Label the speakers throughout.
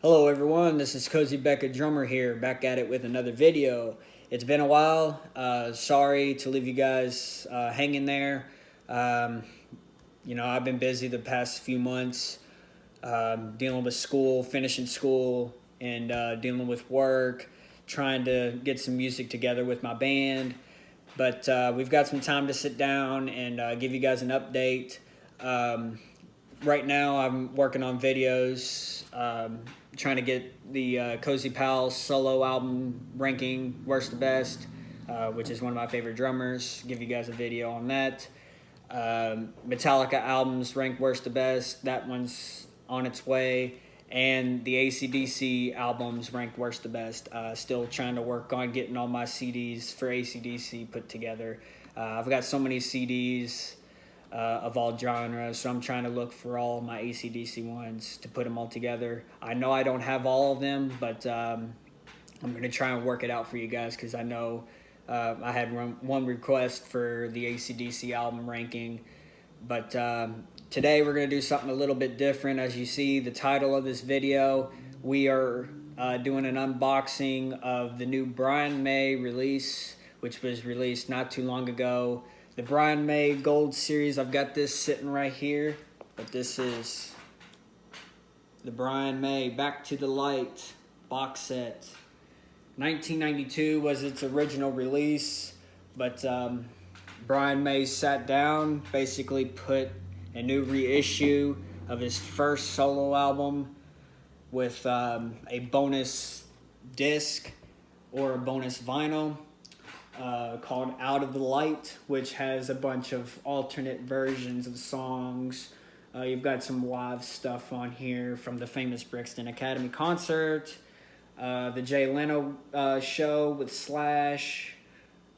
Speaker 1: Hello everyone, this is Cozy Becca Drummer here, back at it with another video. It's been a while, sorry to leave you guys hanging there. I've been busy the past few months, dealing with school, finishing school, and dealing with work, trying to get some music together with my band. But we've got some time to sit down and give you guys an update. Right now I'm working on videos, trying to get the Cozy Pals solo album ranking worst to best, which is one of my favorite drummers. Give you guys a video on that. Metallica albums ranked worst to best. That one's on its way. And the AC/DC albums ranked worst to best. Still trying to work on getting all my CDs for AC/DC put together. I've got so many CDs of all genres, so I'm trying to look for all my AC/DC ones to put them all together. I know I don't have all of them, but I'm going to try and work it out for you guys, because I know I had one request for the AC/DC album ranking. But today we're going to do something a little bit different. As you see the title of this video, we are doing an unboxing of the new Brian May release, which was released not too long ago. The Brian May Gold Series. I've got this sitting right here, but this is the Brian May Back to the Light box set. 1992 was its original release, but Brian May sat down, basically put a new reissue of his first solo album with a bonus disc or a bonus vinyl called Out of the Light, which has a bunch of alternate versions of songs. You've got some live stuff on here from the famous Brixton Academy concert, the Jay Leno show with Slash.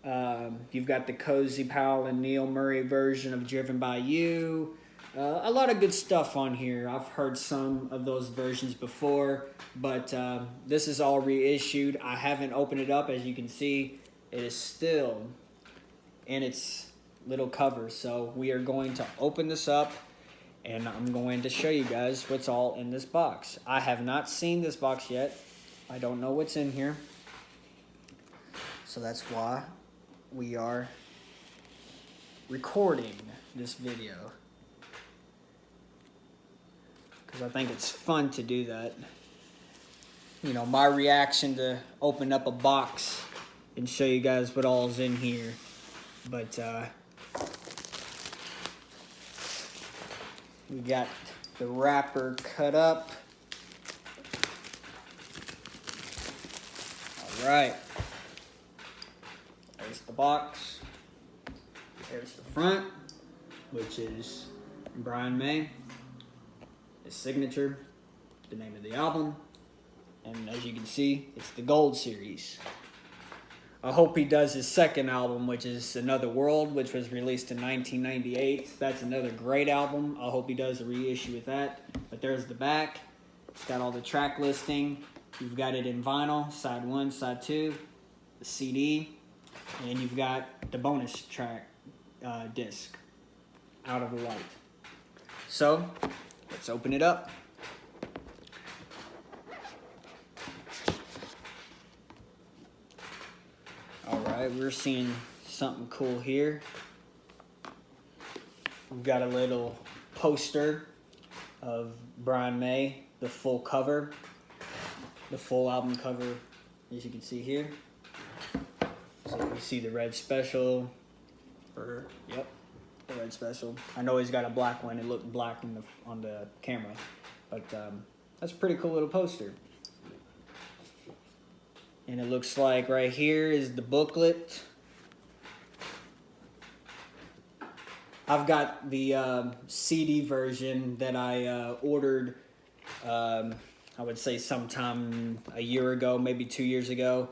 Speaker 1: You've got the Cozy Powell and Neil Murray version of Driven by You. A lot of good stuff on here. I've heard some of those versions before, but this is all reissued. I haven't opened it up. As you can see, it is still in its little cover. So we are going to open this up, and I'm going to show you guys what's all in this box. I have not seen this box yet. I don't know what's in here. So that's why we are recording this video, because I think it's fun to do that. You know, my reaction to open up a box and show you guys what all's in here. But we got the wrapper cut up. All right. There's the box. There's the front, which is Brian May, his signature, the name of the album, and as you can see, it's the Gold Series. I hope he does his second album, which is Another World, which was released in 1998. That's another great album. I hope he does a reissue with that. But there's the back. It's got all the track listing. You've got it in vinyl, side 1, side 2, the CD, and you've got the bonus track disc, Out of the Light. So, let's open it up. Alright, we're seeing something cool here. We've got a little poster of Brian May, the full cover, the full album cover, as you can see here. So you see the red special, the red special. I know he's got a black one. It looked black on the camera, but that's a pretty cool little poster. And it looks like right here is the booklet. I've got the CD version that I ordered, I would say sometime a year ago, maybe 2 years ago.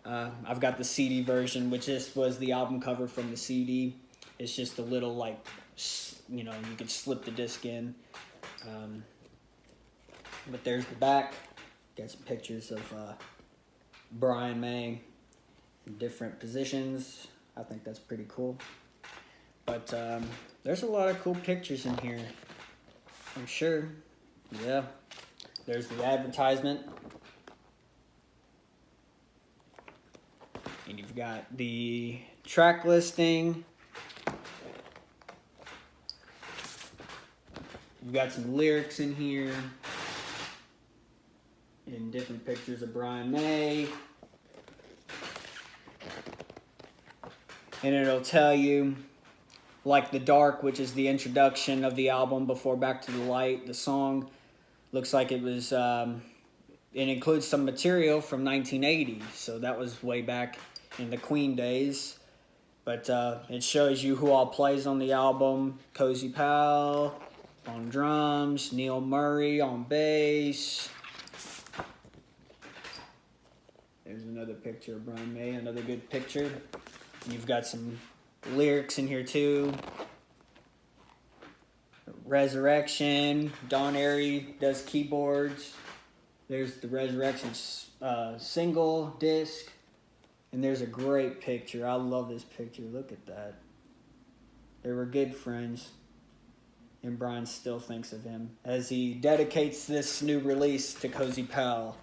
Speaker 1: I've got the CD version, which just was the album cover from the CD. It's just a little, like, you know, you could slip the disc in. But there's the back. Got some pictures of Brian May in different positions. I think that's pretty cool. But there's a lot of cool pictures in here, I'm sure. Yeah. There's the advertisement. And you've got the track listing. You've got some lyrics in here. And different pictures of Brian May. And it'll tell you, like The Dark, which is the introduction of the album before Back to the Light, the song looks like it was, it includes some material from 1980. So that was way back in the Queen days. But it shows you who all plays on the album. Cozy Powell on drums, Neil Murray on bass. There's another picture of Brian May, another good picture. You've got some lyrics in here too. Resurrection, Don Airy does keyboards. There's the Resurrection single disc. And there's a great picture. I love this picture. Look at that. They were good friends. And Brian still thinks of him as he dedicates this new release to Cozy Powell.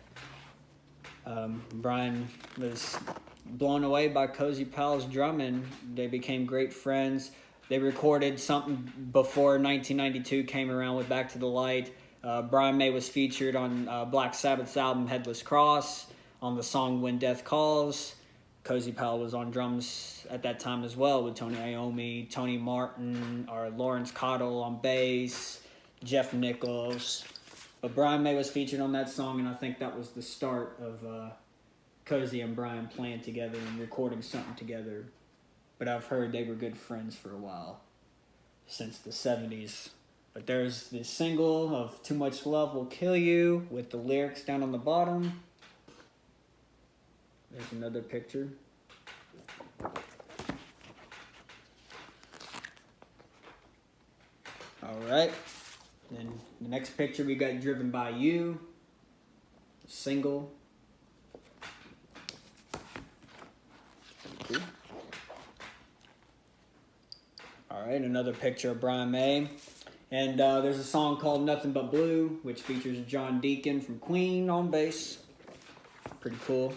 Speaker 1: Brian was blown away by Cozy Powell's drumming. They became great friends. They recorded something before 1992 came around with Back to the Light. Brian May was featured on Black Sabbath's album Headless Cross on the song When Death Calls. Cozy Powell was on drums at that time as well with Tony Iommi, Tony Martin, or Lawrence Cottle on bass, Jeff Nichols. But Brian May was featured on that song, and I think that was the start of Cozy and Brian playing together and recording something together. But I've heard they were good friends for a while, since the 70s. But there's this single of Too Much Love Will Kill You with the lyrics down on the bottom. There's another picture. All right. Then the next picture we got Driven by You, single. Cool. All right, another picture of Brian May. And there's a song called Nothing But Blue, which features John Deacon from Queen on bass. Pretty cool.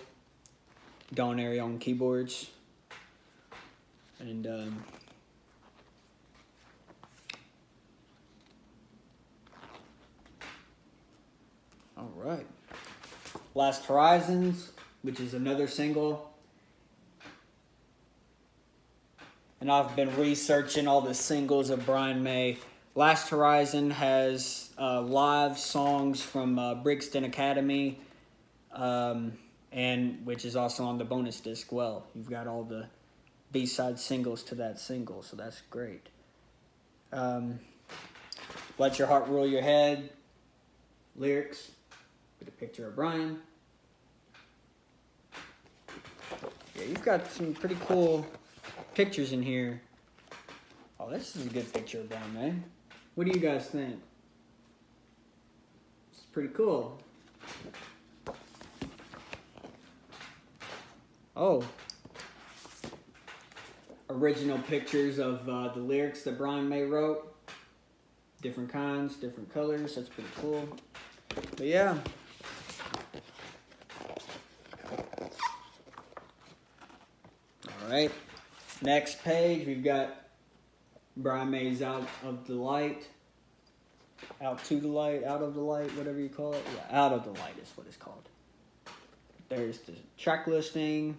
Speaker 1: Don Airy on keyboards. And all right. Last Horizons, which is another single. And I've been researching all the singles of Brian May. Last Horizon has live songs from Brixton Academy, and which is also on the bonus disc. Well, you've got all the B-side singles to that single, so that's great. Let Your Heart Rule Your Head, lyrics, with a picture of Brian. Yeah, you've got some pretty cool pictures in here. Oh, this is a good picture of Brian May. What do you guys think? It's pretty cool. Oh. Original pictures of the lyrics that Brian May wrote. Different kinds, different colors. That's pretty cool. But yeah. All right. Next page, we've got Brian May's Out of the Light. Out to the Light, Out of the Light, whatever you call it. Yeah, Out of the Light is what it's called. There's the track listing.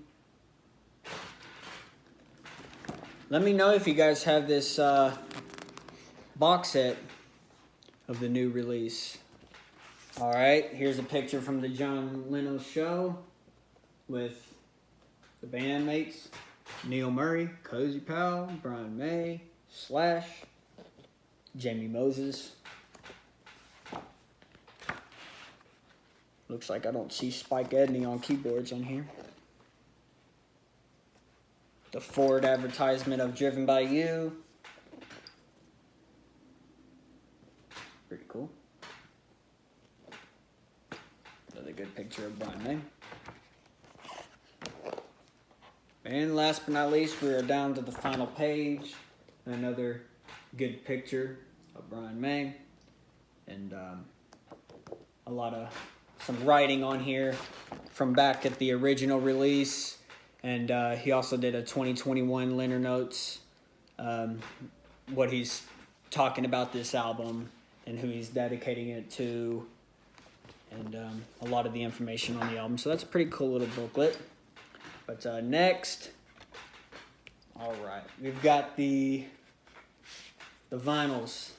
Speaker 1: Let me know if you guys have this box set of the new release. All right, here's a picture from the John Leno show with the bandmates. Neil Murray, Cozy Powell, Brian May, Slash, Jamie Moses. Looks like I don't see Spike Edney on keyboards on here. The Ford advertisement of Driven by You. Pretty cool. Another good picture of Brian May. And last but not least, we are down to the final page. Another good picture of Brian May. And a lot of some writing on here from back at the original release. And he also did a 2021 liner notes, what he's talking about this album and who he's dedicating it to, and a lot of the information on the album. So that's a pretty cool little booklet. But next, all right, we've got the vinyls.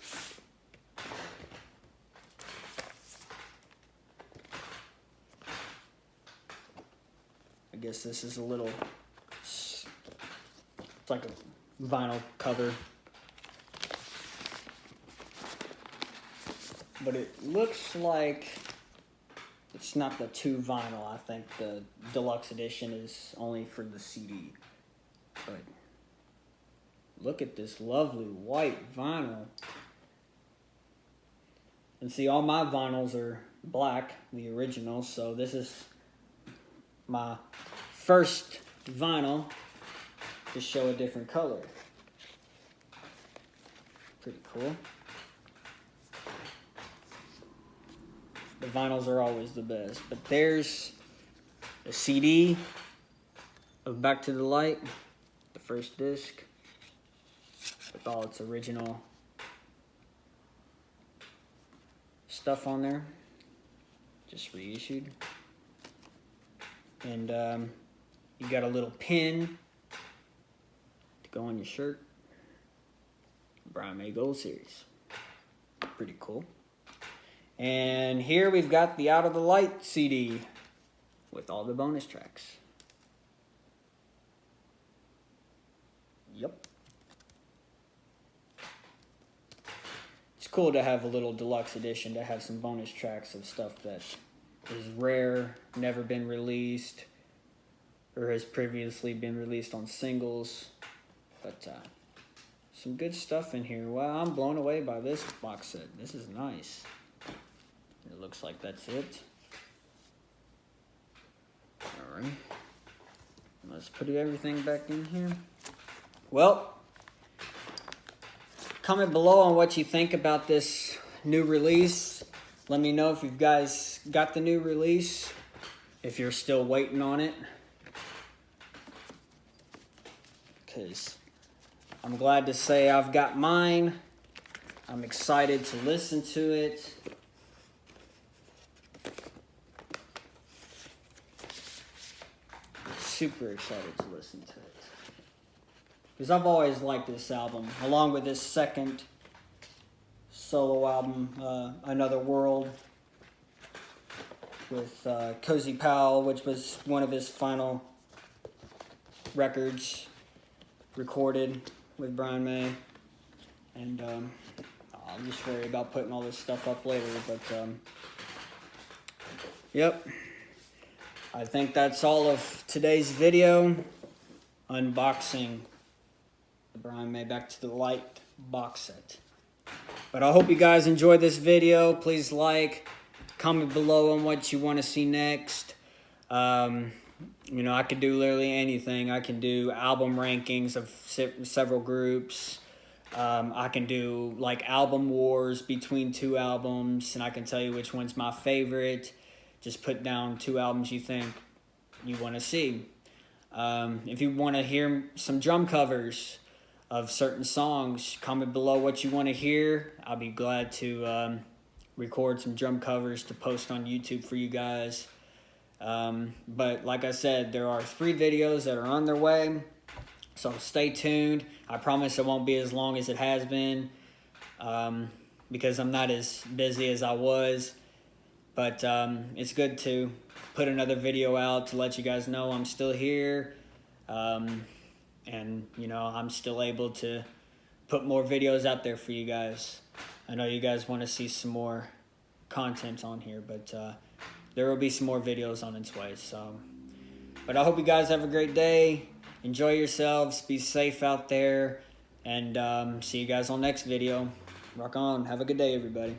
Speaker 1: I guess this is a little, it's like a vinyl cover. But it looks like it's not the 2 vinyl. I think the deluxe edition is only for the CD. But look at this lovely white vinyl. And see, all my vinyls are black, the original, so this is my first vinyl to show a different color. Pretty cool. The vinyls are always the best. But there's a CD of Back to the Light, the first disc, with all its original stuff on there, just reissued. And you got a little pin to go on your shirt. Brian May Gold Series. Pretty cool. And here we've got the Out of the Light CD with all the bonus tracks. Yep. It's cool to have a little deluxe edition, to have some bonus tracks of stuff that is rare, never been released, or has previously been released on singles. But some good stuff in here. Wow, I'm blown away by this box set. This is nice. It looks like that's it. All right. Let's put everything back in here. Well, comment below on what you think about this new release. Let me know if you guys got the new release, if you're still waiting on it. Because I'm glad to say I've got mine. I'm excited to listen to it. Super excited to listen to it. Because I've always liked this album, along with his second solo album, Another World, with Cozy Powell, which was one of his final records recorded with Brian May. And I'll just worry about putting all this stuff up later, but yep. I think that's all of today's video. Unboxing the Brian May Back to the Light box set. But I hope you guys enjoyed this video. Please like, comment below on what you want to see next. You know, I could do literally anything. I can do album rankings of several groups. I can do like album wars between 2 albums, and I can tell you which one's my favorite. Just put down 2 albums you think you want to see. If you want to hear some drum covers of certain songs, comment below what you want to hear. I'll be glad to record some drum covers to post on YouTube for you guys. But like I said, there are 3 videos that are on their way, so stay tuned. I promise it won't be as long as it has been, because I'm not as busy as I was. But it's good to put another video out to let you guys know I'm still here. And, you know, I'm still able to put more videos out there for you guys. I know you guys want to see some more content on here, but there will be some more videos on its way. So, but I hope you guys have a great day. Enjoy yourselves. Be safe out there. And see you guys on next video. Rock on. Have a good day, everybody.